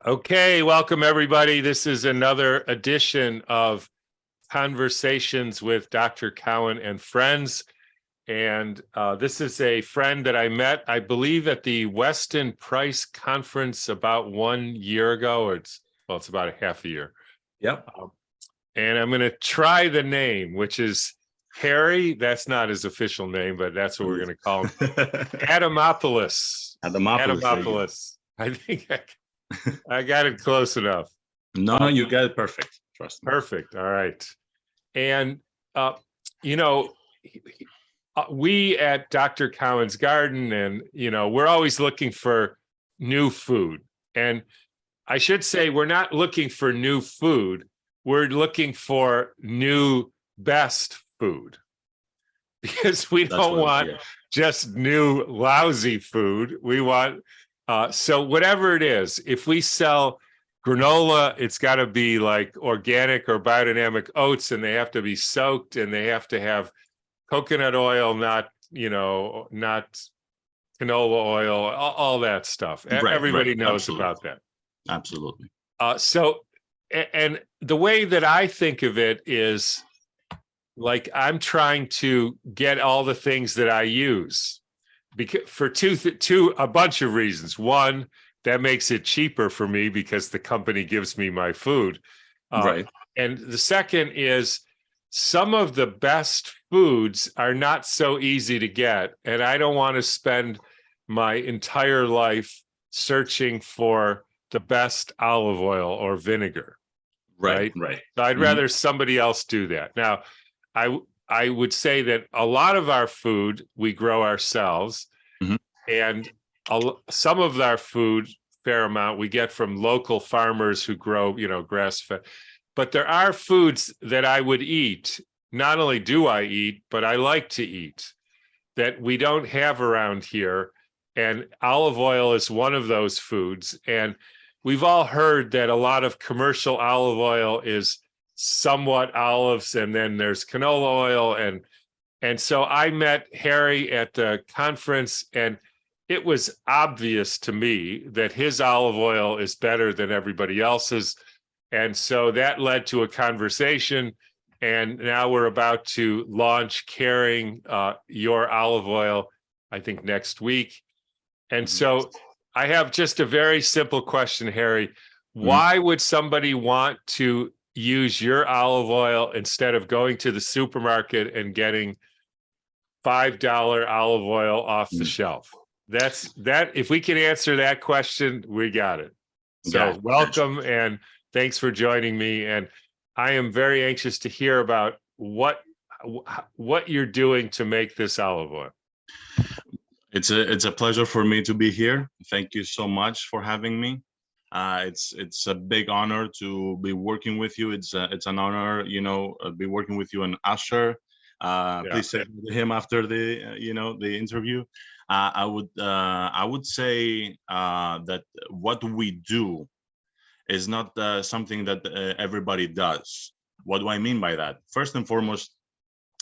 Okay, welcome everybody. This is another edition of Conversations with Dr. Cowan and Friends. And this is a friend that I met, I believe, at the Weston Price Conference about 1 year ago. It's about a half a year. Yep. And I'm going to try the name, which is Harry. That's not his official name, but that's what we're going to call him. Adamopoulos. Adamopoulos. I think I got it close enough. No, you got it perfect. Trust me. Perfect. All right. And, we at Dr. Cowan's Garden, and, we're always looking for new food. And I should say, we're not looking for new food. We're looking for new best food, because we don't want just new lousy food. We want, so whatever it is, if we sell granola, it's got to be like organic or biodynamic oats, and they have to be soaked, and they have to have coconut oil, not canola oil, all that stuff. Everybody knows about that. Absolutely. And the way that I think of it is like I'm trying to get all the things that I use, because for a bunch of reasons. One, that makes it cheaper for me because the company gives me my food. Right. And the second is some of the best foods are not so easy to get. And I don't want to spend my entire life searching for the best olive oil or vinegar. Right. So I'd rather somebody else do that. Now, I would say that a lot of our food we grow ourselves, and some of our food, fair amount, we get from local farmers who grow, grass fed. But there are foods that I would eat. Not only do I eat, but I like to eat, that we don't have around here. And olive oil is one of those foods. And we've all heard that a lot of commercial olive oil is somewhat olives, and then there's canola oil. And so I met Harry at the conference, and it was obvious to me that his olive oil is better than everybody else's. And so that led to a conversation. And now we're about to launch carrying your olive oil, I think next week. And so I have just a very simple question, Harry. Why would somebody want to use your olive oil instead of going to the supermarket and getting $5 olive oil off the shelf? If we can answer that question, we got it. So welcome, and thanks for joining me. And I am very anxious to hear about what you're doing to make this olive oil. It's a pleasure for me to be here. Thank you so much for having me. It's a big honor to be working with you. It's an honor, be working with you and Asher. Please say to him after the interview. I would say that what we do is not something that everybody does. What do I mean by that? First and foremost,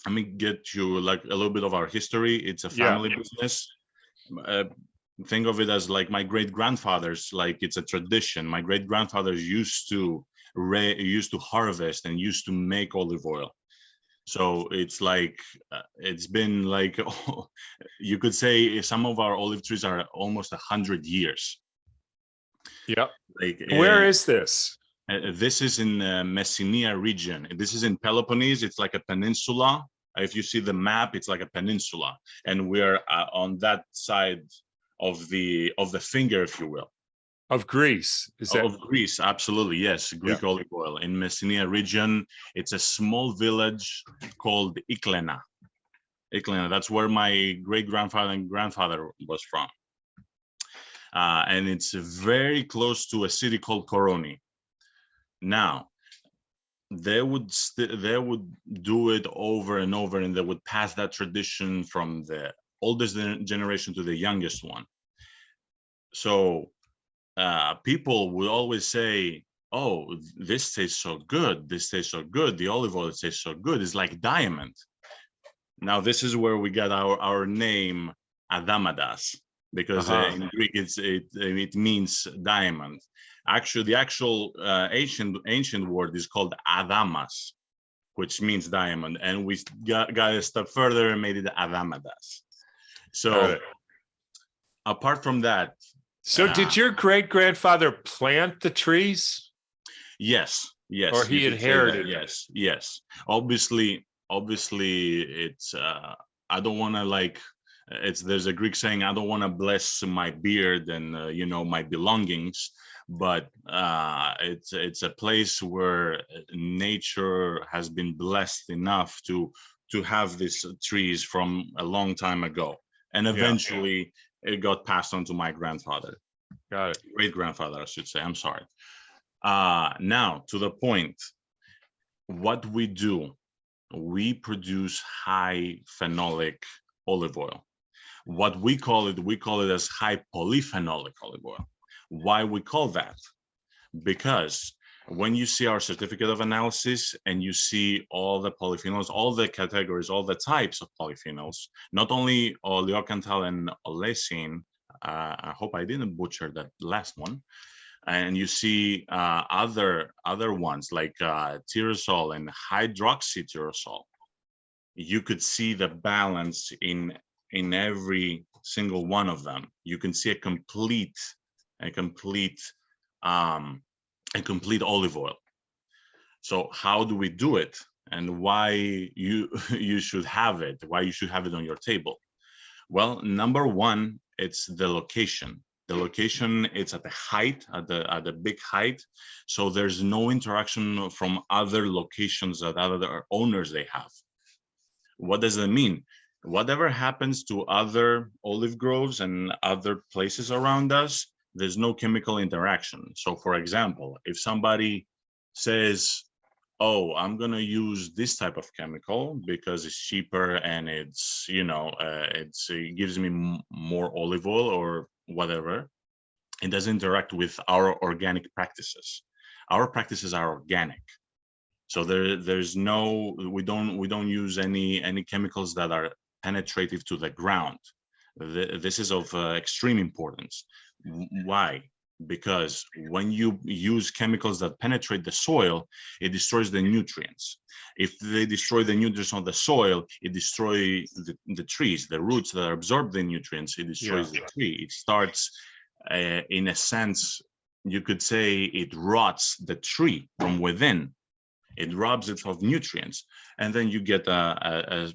let me get you like a little bit of our history. It's a family business. Think of it as like my great-grandfathers, like it's a tradition. My great-grandfathers used to harvest and used to make olive oil. So it's like it's been like you could say some of our olive trees are almost 100 years. Yep. Where is this? This is in Messenia region. This is in Peloponnese. It's like a peninsula. If you see the map, it's like a peninsula, and we're on that side of the finger, if you will. Of Greece, is that? Of Greece, absolutely, yes. Greek olive oil in Messenia region. It's a small village called Iklena. That's where my great-grandfather and grandfather was from. And it's very close to a city called Koroni. Now, they would do it over and over, and they would pass that tradition from the oldest generation to the youngest one. So people would always say, oh, this tastes so good, the olive oil tastes so good, it's like diamond. Now this is where we got our name Adamadas. because Uh-huh. in Greek it means diamond. Actually, the actual ancient word is called Adamas, which means diamond, and we got a step further and made it Adamadas. Got So it. apart from that, So did your great-grandfather plant the trees, yes, or yes, you he could say that. inherited them? Yes, yes. Obviously, it's. I don't want to like. It's there's a Greek saying, I don't want to bless my beard and my belongings, but it's a place where nature has been blessed enough to have these trees from a long time ago, and Yeah, eventually it got passed on to my grandfather, got it. great grandfather, I should say. I'm sorry. Now to the point. What we do, we produce high phenolic olive oil. What we call it as high polyphenolic olive oil. Why we call that? Because when you see our certificate of analysis and you see all the polyphenols, all the categories, all the types of polyphenols, not only oleocanthal and oleucine, I hope I didn't butcher that last one, and you see other ones like tyrosol and hydroxytyrosol, you could see the balance in every single one of them. You can see a complete a complete um, a complete olive oil. So how do we do it, and why you you should have it? Why you should have it on your table? Well, number one, it's the location. The location, it's at the height, at the big height. So there's no interaction from other locations that other owners they have. What does that mean? Whatever happens to other olive groves and other places around us, there's no chemical interaction. So for example, if somebody says, oh, I'm gonna use this type of chemical because it's cheaper and it gives me more olive oil or whatever, it doesn't interact with our organic practices. Our practices are organic, so there's no, we don't use any chemicals that are penetrative to the ground. This is of extreme importance. Why? Because when you use chemicals that penetrate the soil, it destroys the nutrients. If they destroy the nutrients on the soil, it destroys the trees, the roots that absorb the nutrients, it destroys the tree. It starts, in a sense, you could say it rots the tree from within. It robs it of nutrients. And then you get a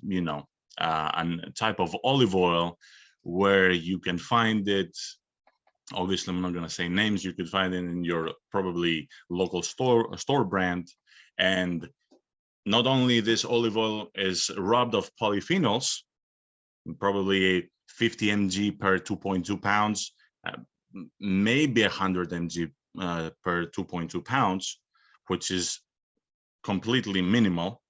type of olive oil where you can find it. Obviously, I'm not going to say names. You could find it in your probably local store brand. And not only this olive oil is robbed of polyphenols, probably 50 mg per 2.2 pounds, maybe 100 mg per 2.2 pounds, which is completely minimal.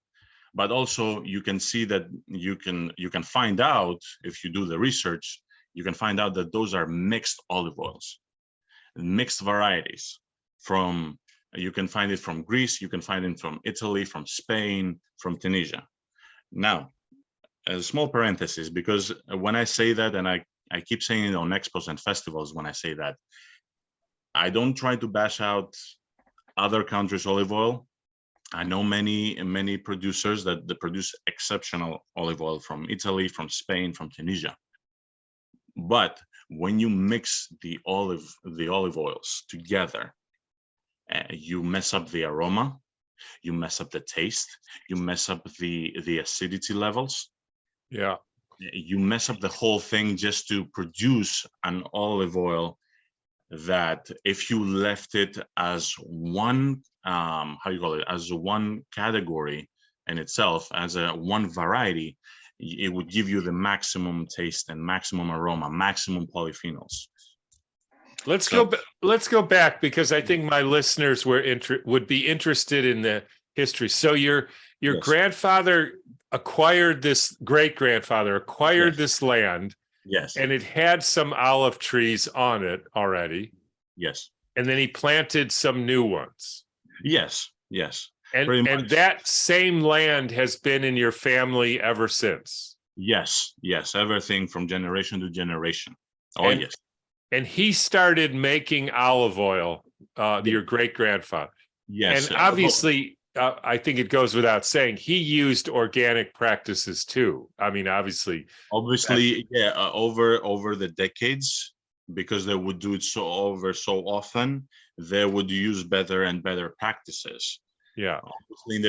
But also you can see that you can find out, if you do the research, you can find out that those are mixed olive oils, mixed varieties. You can find it from Greece, you can find it from Italy, from Spain, from Tunisia. Now, a small parenthesis, because when I say that, and I keep saying it on expos and festivals, when I say that, I don't try to bash out other countries' olive oil. I know many producers that produce exceptional olive oil from Italy, from Spain, from Tunisia. But when you mix the olive oils together, you mess up the aroma, you mess up the taste, you mess up the acidity levels. Yeah. You mess up the whole thing just to produce an olive oil that, if you left it as one, how you call it, as one category in itself, as a one variety, it would give you the maximum taste and maximum aroma, maximum polyphenols. Let's go back, because I think my listeners would be interested in the history. So your Yes. grandfather acquired this, great-grandfather acquired Yes. this land. Yes. And it had some olive trees on it already. Yes. And then he planted some new ones. Yes. Yes. And that same land has been in your family ever since. Yes. Yes. Everything from generation to generation. Oh, And yes. and he started making olive oil, your great grandfather. Yes. And obviously, I think it goes without saying, he used organic practices too. I mean, obviously, Obviously, yeah, over the decades, because they would do it so often, they would use better and better practices. yeah, Obviously in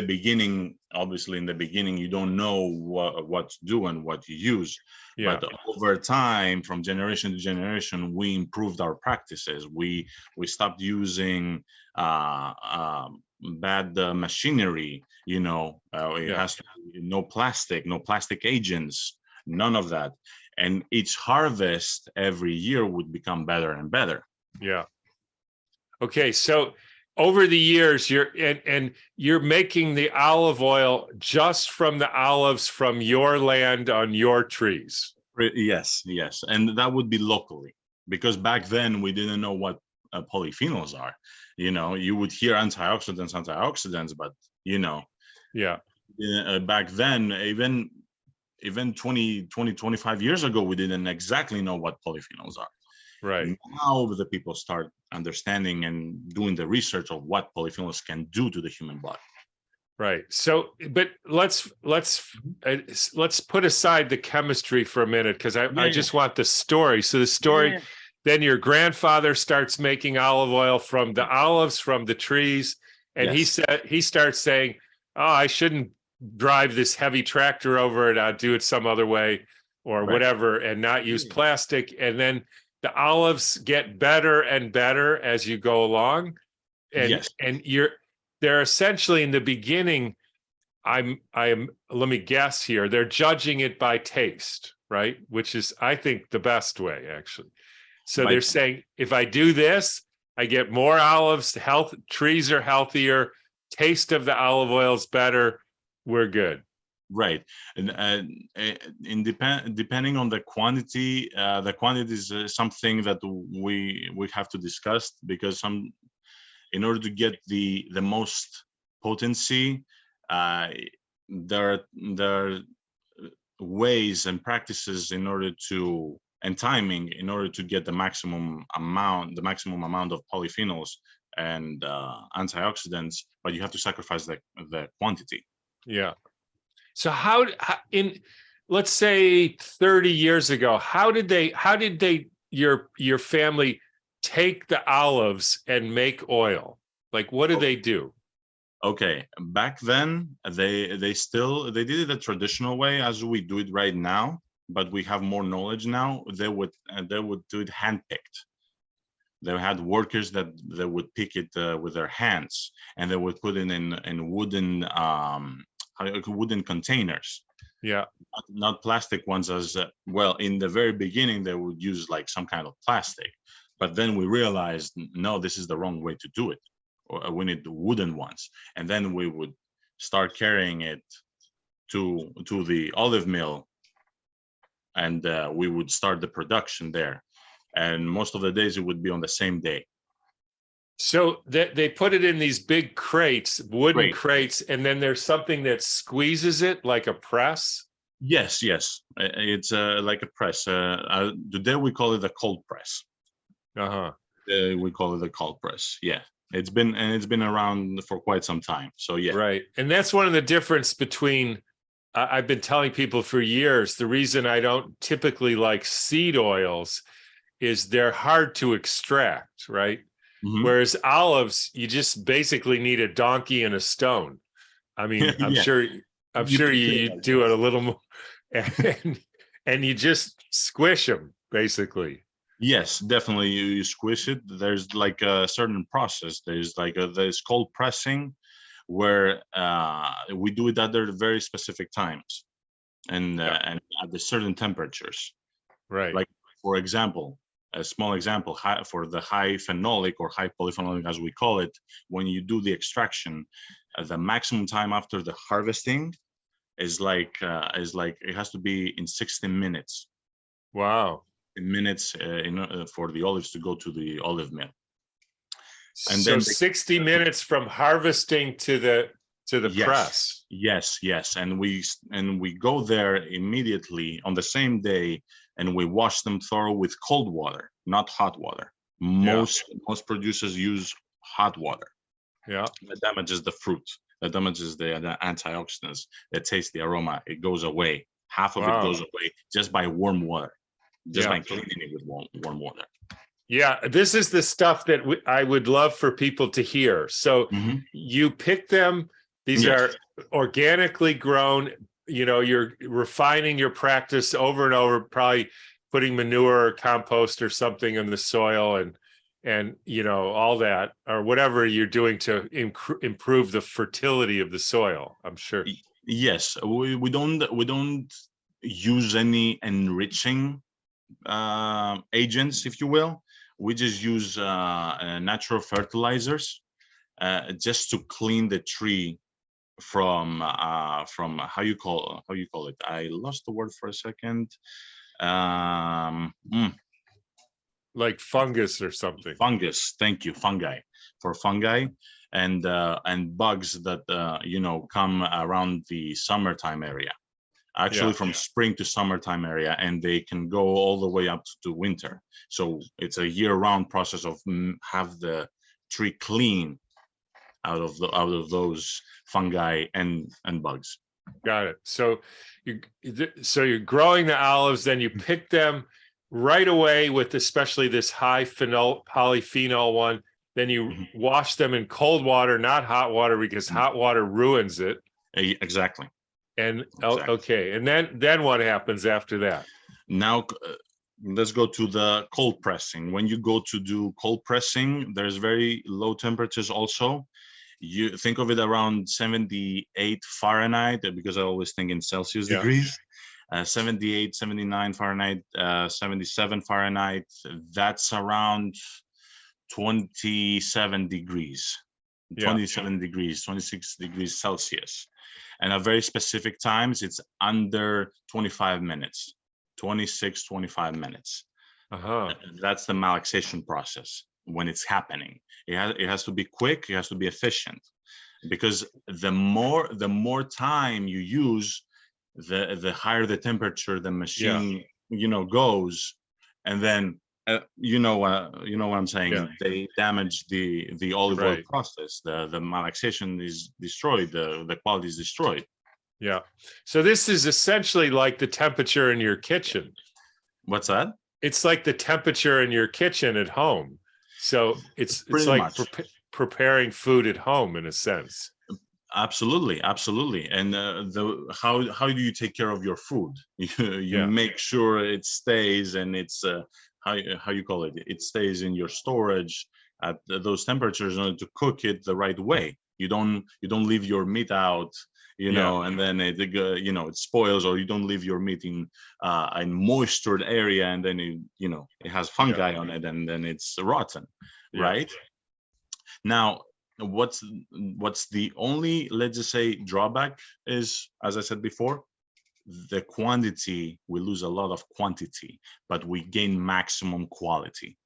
the beginning, you don't know what to do and what to use. yeah, But over time, from generation to generation, we improved our practices. We stopped using bad machinery. It yeah, has to be no plastic agents, none of that. And each harvest every year would become better and better. yeah. Okay, so over the years, and you're making the olive oil just from the olives from your land on your trees. Yes, yes, and that would be locally, because back then we didn't know what polyphenols are. You would hear antioxidants, but Yeah, back then, even 25 years ago, we didn't exactly know what polyphenols are. right. Now the people start understanding and doing the research of what polyphenols can do to the human body. Right. So, but let's put aside the chemistry for a minute, because I just want the story. So the story, then your grandfather starts making olive oil from the olives from the trees, and he starts saying, "Oh, I shouldn't drive this heavy tractor over it. I'll do it some other way, or whatever, and not use plastic." And then the olives get better and better as you go along, and they're essentially in the beginning, I'm let me guess here, they're judging it by taste, right? Which is, I think, the best way, actually. So they're saying, if I do this, I get more olives, trees are healthier, taste of the olive oil is better, we're good. Right. And depending on the quantity is something that we have to discuss, because in order to get the most potency, there are ways and practices and timing in order to get the maximum amount of polyphenols and antioxidants, but you have to sacrifice the quantity. Yeah. So how in, let's say 30 years ago, how did your family take the olives and make oil? Like, what do they do? Okay, back then they did it the traditional way as we do it right now, but we have more knowledge now. They would do it handpicked. They had workers that they would pick it with their hands, and they would put it in wooden containers. Yeah. Not plastic ones, as well. In the very beginning, they would use like some kind of plastic, but then we realized, no, this is the wrong way to do it. We need the wooden ones, and then we would start carrying it to the olive mill, and we would start the production there. And most of the days it would be on the same day. So they put it in these big crates, wooden crates, and then there's something that squeezes it like a press. Yes, it's like a press. Today we call it a cold press. We call it a cold press. Yeah, it's been around for quite some time. So yeah, right. And that's one of the difference between. I've been telling people for years, the reason I don't typically like seed oils is they're hard to extract, right? Mm-hmm. Whereas olives, you just basically need a donkey and a stone. I mean, I'm sure you do it a little more, and you just squish them, basically. Yes, definitely. You squish it. There's like a certain process. There's cold pressing, where we do it at very specific times, and at the certain temperatures. Right. Like, for example, a small example, for the high phenolic or high polyphenolic, as we call it, when you do the extraction, the maximum time after the harvesting is like it has to be in 60 minutes. Wow. Minutes for the olives to go to the olive mill. And so then 60 minutes from harvesting to the press. Yes, and we go there immediately on the same day, and we wash them thorough with cold water, not hot water. Most producers use hot water. Yeah. That damages the fruit. That damages the antioxidants. The taste, the aroma. It goes away. Half of it goes away just by warm water, just by cleaning it with warm water. Yeah, this is the stuff that I would love for people to hear. So you pick them. These are organically grown. You know, you're refining your practice over and over, probably putting manure or compost or something in the soil and you know, all that, or whatever you're doing to improve the fertility of the soil, I'm sure. Yes, we don't use any enriching agents, if you will. We just use natural fertilizers just to clean the tree from how you call it. I lost the word for a second. Like fungus or something. Fungus, thank you, fungi and bugs that you know, come around the summertime area. Actually, from spring to summertime area, and they can go all the way up to winter. So it's a year-round process of have the tree clean out of those fungi and bugs. Got it. So you're growing the olives, then you pick them right away with especially this high polyphenol one. Then you wash them in cold water, not hot water, because hot water ruins it. Exactly. And okay, and then what happens after that? Now let's go to the cold pressing. When you go to do cold pressing, there's very low temperatures also. You think of it around 78 Fahrenheit, because I always think in Celsius degrees. 78, 79 Fahrenheit, 77 Fahrenheit. That's around 27 degrees. 27 degrees, 26 degrees Celsius. And at very specific times, it's under 25 minutes, 26, 25 minutes. That's the malaxation process when it's happening. It has to be quick, it has to be efficient, because the more time you use, the higher the temperature the machine you know goes, and then you know what I'm saying. They damage the olive oil process. The malaxation is destroyed. The quality is destroyed. Yeah. So this is essentially like the temperature in your kitchen. What's that? It's like the temperature in your kitchen at home. So it's like preparing food at home in a sense. Absolutely. And how do you take care of your food? You make sure it stays, and it's how you call it. It stays in your storage at those temperatures in order to cook it the right way. You don't leave your meat out, you know, and then it it spoils, or you don't leave your meat in a moistured area, and then it has fungi on it, and then it's rotten, right? Now, what's the only, let's just say, drawback is, as I said before, the quantity. We lose a lot of quantity, but we gain maximum quality.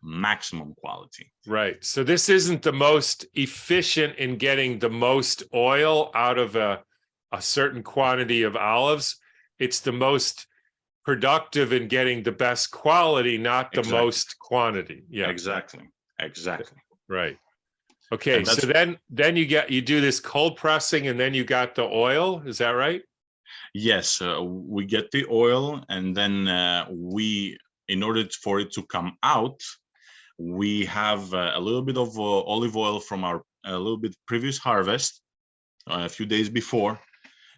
Maximum quality. Right. So this isn't the most efficient in getting the most oil out of a certain quantity of olives. It's the most productive in getting the best quality, not the most quantity. Exactly. Right. Okay, so then you do this cold pressing, and then you got the oil. Is that right? Yes, we get the oil, and then in order for it to come out, we have a little bit of olive oil from our previous harvest, a few days before.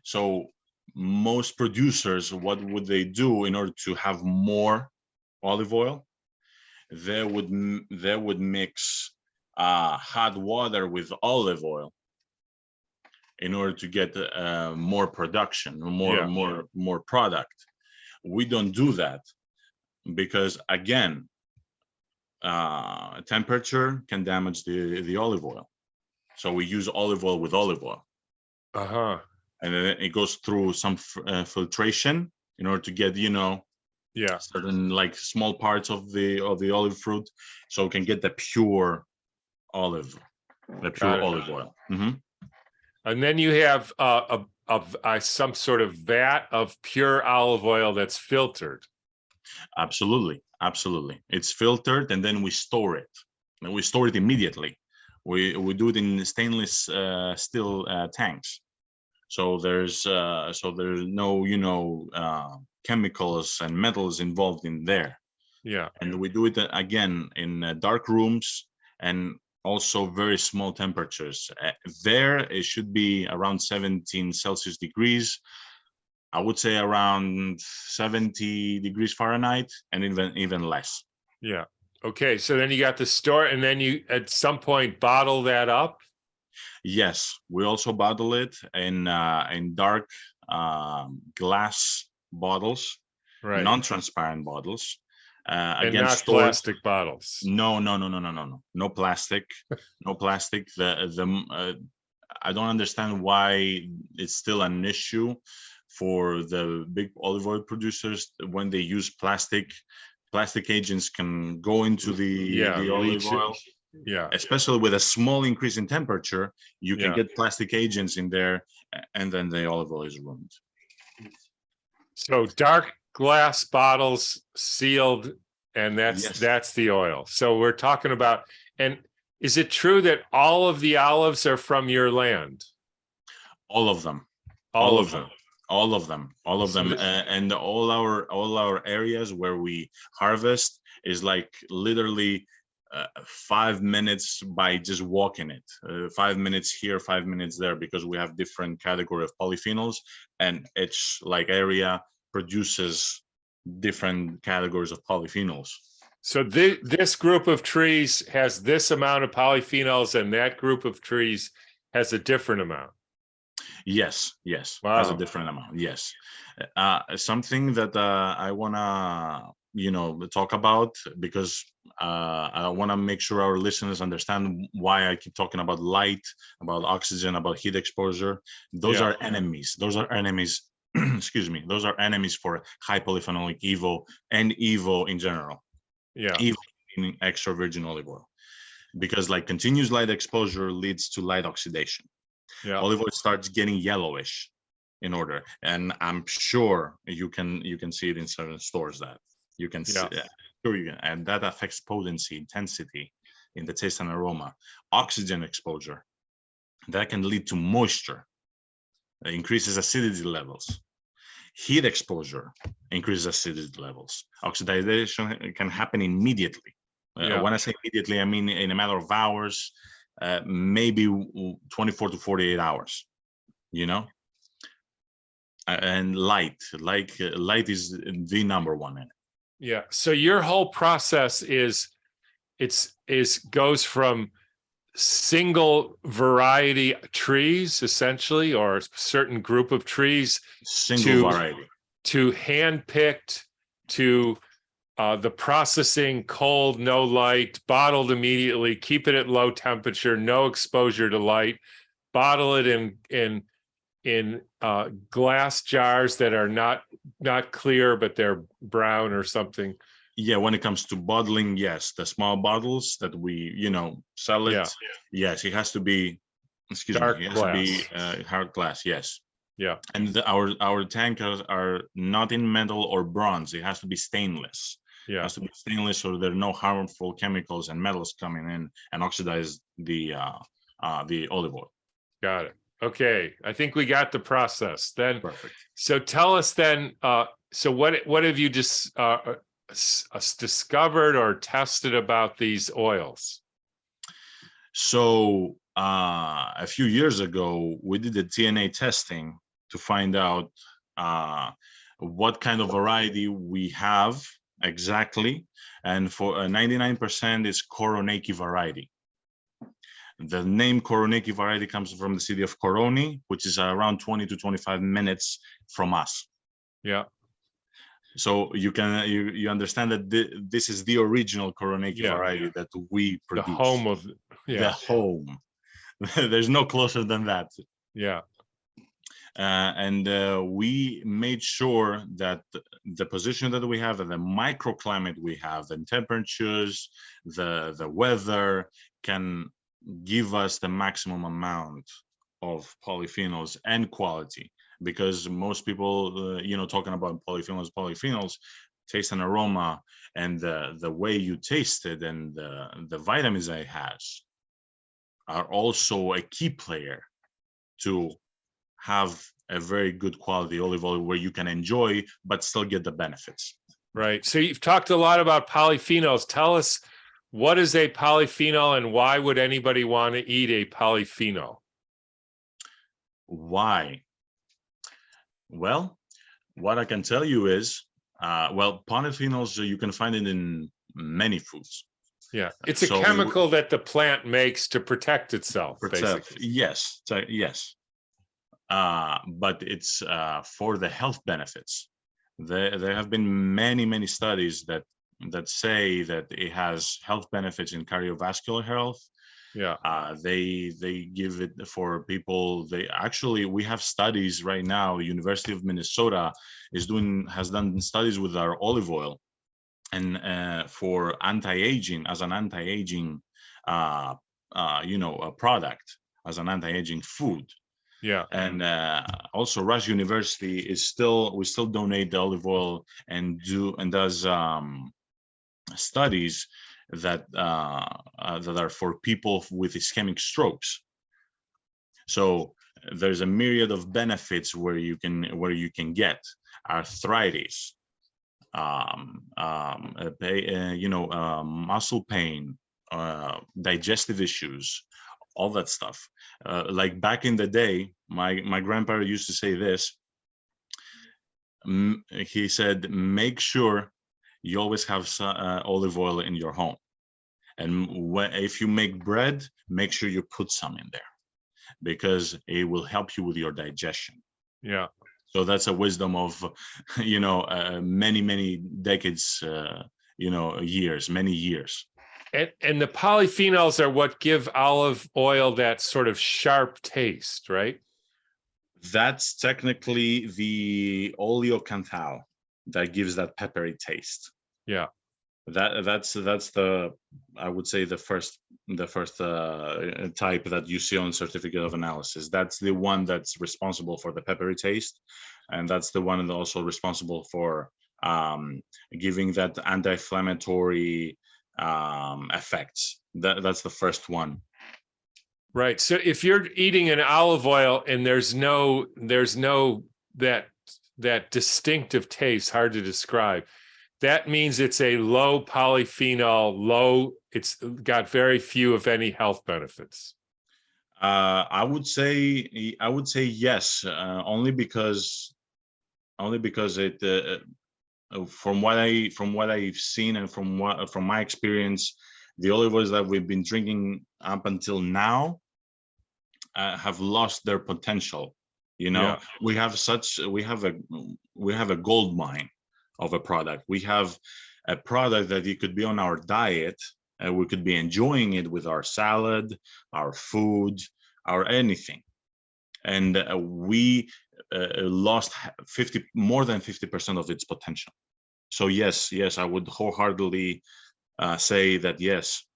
So most producers, what would they do in order to have more olive oil? They would mix hot water with olive oil in order to get more production, more product. We don't do that because, again, temperature can damage the olive oil. So we use olive oil with olive oil. And then it goes through some filtration in order to get, certain like small parts of the olive fruit, so we can get the pure olive oil. And then you have some sort of vat of pure olive oil that's filtered. Absolutely, absolutely. It's filtered and then we store it. And we store it immediately. We do it in stainless steel tanks. So there's no chemicals and metals involved in there. Yeah. And we do it again in dark rooms and also very small temperatures. There it should be around 17 Celsius degrees. I would say around 70 degrees Fahrenheit and even less. Yeah. Okay. So then you got the store, and then you at some point bottle that up. Yes, we also bottle it in dark glass bottles, Right. non-transparent bottles. And Again, not stored. plastic bottles. No, no, no, no, no, no, no, no plastic, no plastic. I don't understand why it's still an issue for the big olive oil producers when they use plastic. Plastic agents can go into the olive leach it. oil. Yeah. Especially with a small increase in temperature, you can Yeah. get plastic agents in there, and then the olive oil is ruined. So dark glass bottles sealed, and Yes. that's the oil. So we're talking about, and is it true that all of the olives are from your land? All of them. All of them. All of them. All of So them. And all our areas where we harvest is like literally 5 minutes by just walking it. 5 minutes here, 5 minutes there, because we have different category of polyphenols, and each like area produces different categories of polyphenols. So this group of trees has this amount of polyphenols, and that group of trees has a different amount. Yes, Wow. has a different amount. Yes, something that I wanna talk about, because I want to make sure our listeners understand why I keep talking about light, about oxygen, about heat exposure. Those are enemies. Those are enemies. Excuse me. Those are enemies for high polyphenolic EVO and EVO in general. Yeah. EVO meaning extra virgin olive oil, because like continuous light exposure leads to light oxidation. Yeah. Olive oil starts getting yellowish in order, and I'm sure you can see it in certain stores that you can see. Sure you can, and that affects potency, intensity in the taste and aroma. Oxygen exposure, that can lead to moisture, increases acidity levels. Heat exposure increases acidity levels. Oxidation can happen immediately. When I say immediately, I mean in a matter of hours, maybe 24 to 48 hours, and light is the number one in it. Yeah. So your whole process goes from single variety trees, essentially, or a certain group of trees, variety, to hand-picked, to the processing, cold, no light, bottled immediately, keep it at low temperature, no exposure to light, bottle it in glass jars that are not clear, but they're brown or something. Yeah, when it comes to bottling, yes, the small bottles that we sell it, yes, it has to be Dark glass. Hard glass, yes. Yeah. And our tankers are not in metal or bronze. It has to be stainless. Yeah. It has to be stainless, so there are no harmful chemicals and metals coming in and oxidize the olive oil. Got it. Okay, I think we got the process then. Perfect. So tell us then, so what have you just discovered or tested about these oils? So a few years ago, we did the DNA testing to find out what kind of variety we have exactly, and for 99% is Koroniki variety. The name Koroniki variety comes from the city of Koroni, which is around 20 to 25 minutes from us. Yeah. So you understand that this is the original Koroniki variety that we produce. The home of the home. There's no closer than that. Yeah. And we made sure that the position that we have and the microclimate we have, and temperatures, the weather can give us the maximum amount of polyphenols and quality. Because most people, talking about polyphenols, taste and aroma, and the way you taste it, and the vitamins that it has are also a key player to have a very good quality olive oil where you can enjoy but still get the benefits. Right. So you've talked a lot about polyphenols. Tell us, what is a polyphenol and why would anybody want to eat a polyphenol? Why? Well, what I can tell you is, well, polyphenols, you can find it in many foods. Yeah, it's a So chemical that the plant makes to protect itself, basically. Yes, yes. But it's for the health benefits. There have been many studies that say that it has health benefits in cardiovascular health. Yeah. They give it for people. We have studies right now. University of Minnesota has done studies with our olive oil, and for anti-aging, as an anti-aging a product, as an anti-aging food. Yeah. And also Rush University we still donate the olive oil and does studies that are for people with ischemic strokes. So there's a myriad of benefits where you can get arthritis, muscle pain, digestive issues, all that stuff. Like back in the day, my grandpa used to say this. He said, make sure you always have olive oil in your home. And if you make bread, make sure you put some in there, because it will help you with your digestion. Yeah. So that's a wisdom of, many decades, many years. And the polyphenols are what give olive oil that sort of sharp taste, right? That's technically the oleocanthal that gives that peppery taste. Yeah. That's the, I would say, the first type that you see on certificate of analysis. That's the one that's responsible for the peppery taste, and that's the one that's also responsible for giving that anti-inflammatory effects. That's the first one. Right. So if you're eating an olive oil and there's no that distinctive taste, hard to describe, that means it's a low polyphenol, it's got very few, if any, health benefits. I would say yes, only because it from what I've seen, and from my experience, the olive oils that we've been drinking up until now have lost their potential. Yeah. We have a gold mine of a product. We have a product that it could be on our diet, and we could be enjoying it with our salad, our food, our anything, and we lost more than 50% of its potential. So yes, I would wholeheartedly say that yes.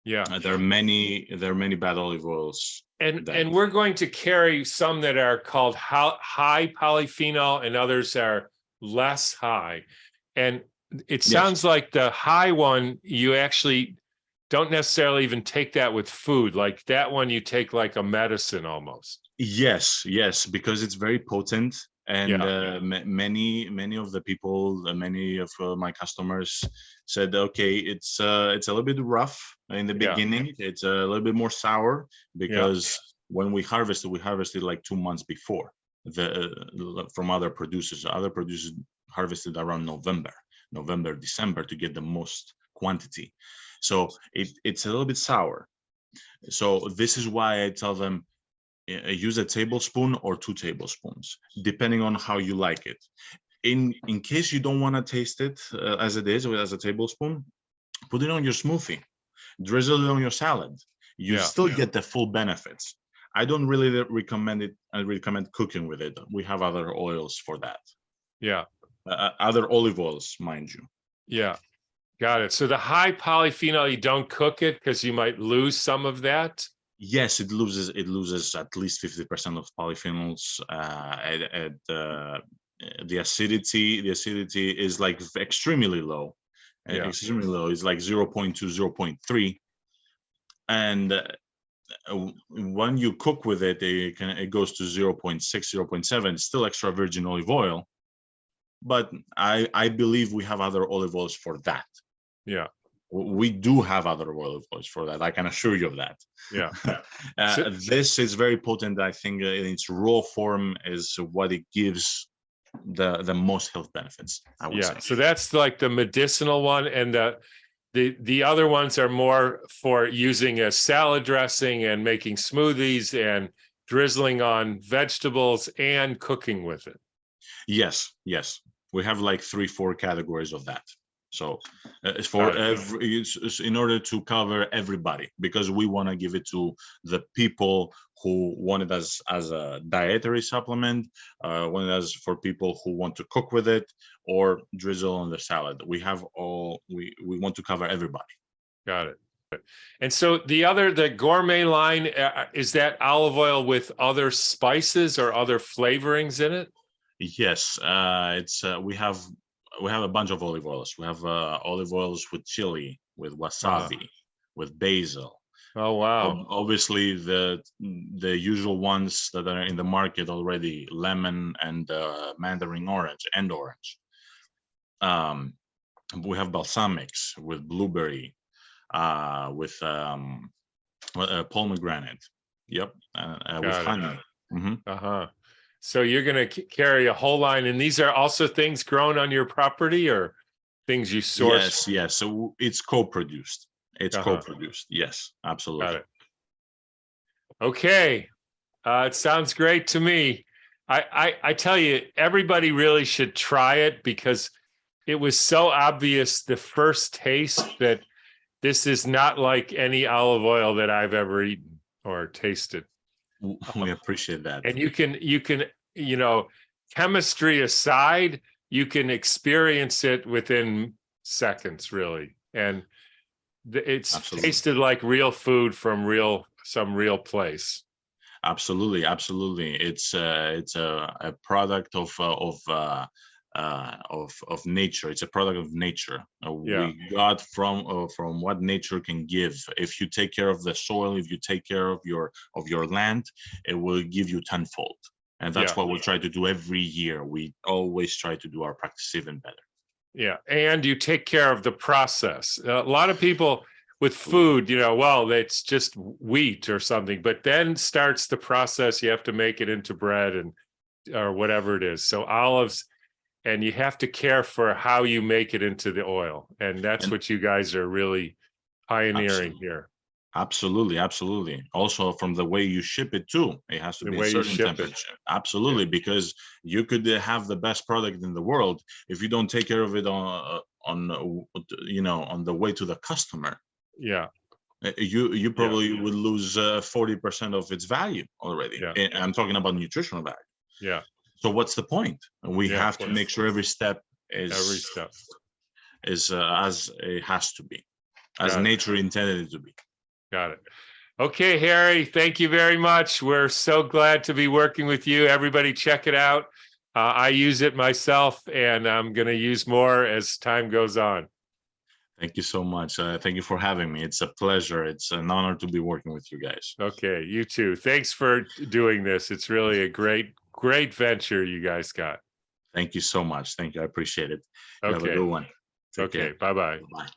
Yeah. There are many bad olive oils. And we're going to carry some that are called high polyphenol, and others are less high. And it sounds like the high one, you actually don't necessarily even take that with food. Like that one you take like a medicine almost. Yes, because it's very potent. And many of the people, many of my customers said, okay, it's a little bit rough in the beginning. It's a little bit more sour, because when we harvested like 2 months before from other producers. Other producers harvested around November, December to get the most quantity. So it's a little bit sour. So this is why I tell them, use a tablespoon or 2 tablespoons, depending on how you like it. In case you don't want to taste it as it is, or as a tablespoon, put it on your smoothie, drizzle it on your salad. You still get the full benefits. I don't really recommend it. I recommend cooking with it. We have other oils for that. Yeah. Other olive oils, mind you. Yeah. Got it. So the high polyphenol, you don't cook it because you might lose some of that. Yes, it loses at least 50% of polyphenols the acidity is like extremely low. Yeah. Extremely low. It's like 0.2, 0.3. And when you cook with it, it goes to 0.6, 0.7. It's still extra virgin olive oil. But I believe we have other olive oils for that. Yeah. We do have other olive oils for that. I can assure you of that. Yeah. This is very potent. I think in its raw form is what it gives the most health benefits, I would say. So that's like the medicinal one, and the other ones are more for using as salad dressing and making smoothies and drizzling on vegetables and cooking with it. Yes. We have like 3-4 categories of that. So it's for it's in order to cover everybody, because we want to give it to the people who want it as a dietary supplement, want it as for people who want to cook with it or drizzle on the salad. We have all, we want to cover everybody. Got it. And so the gourmet line, is that olive oil with other spices or other flavorings in it? Yes, it's we have a bunch of olive oils. We have olive oils with chili, with wasabi, with basil. Oh, wow. Obviously, the usual ones that are in the market already: lemon and mandarin orange and orange. We have balsamics with blueberry, with pomegranate. Yep, with honey. Mm-hmm. So you're going to carry a whole line, and these are also things grown on your property or things you source? Yes. So it's co-produced. It's co-produced. Yes, absolutely. Got it. Okay. It sounds great to me. I tell you, everybody really should try it, because it was so obvious the first taste that this is not like any olive oil that I've ever eaten or tasted. We appreciate that. And you can, chemistry aside, you can experience it within seconds, really. And it's tasted like real food from some real place. Absolutely. It's a product of nature. It's a product of nature. We got from what nature can give. If you take care of the soil, if you take care of your land, it will give you tenfold. And that's what we try to do every year. We always try to do our practice even better. Yeah. And you take care of the process. A lot of people with food, well, it's just wheat or something, but then starts the process. You have to make it into bread or whatever it is. So olives, and you have to care for how you make it into the oil. And that's what you guys are really pioneering here. Absolutely. Also from the way you ship it too. It has to be a certain temperature. Absolutely, because you could have the best product in the world if you don't take care of it on the way to the customer. Yeah. You probably would lose 40% of its value already. Yeah. I'm talking about nutritional value. Yeah. So what's the point? We have to make sure every step is as it has to be, as nature intended it to be. Got it. Okay, Harry, thank you very much. We're so glad to be working with you. Everybody check it out. I use it myself, and I'm going to use more as time goes on. Thank you so much. Thank you for having me. It's a pleasure. It's an honor to be working with you guys. Okay, you too. Thanks for doing this. It's really a great venture you guys got. Thank you so much. Thank you. I appreciate it. You have a good one. Okay, bye-bye. Bye.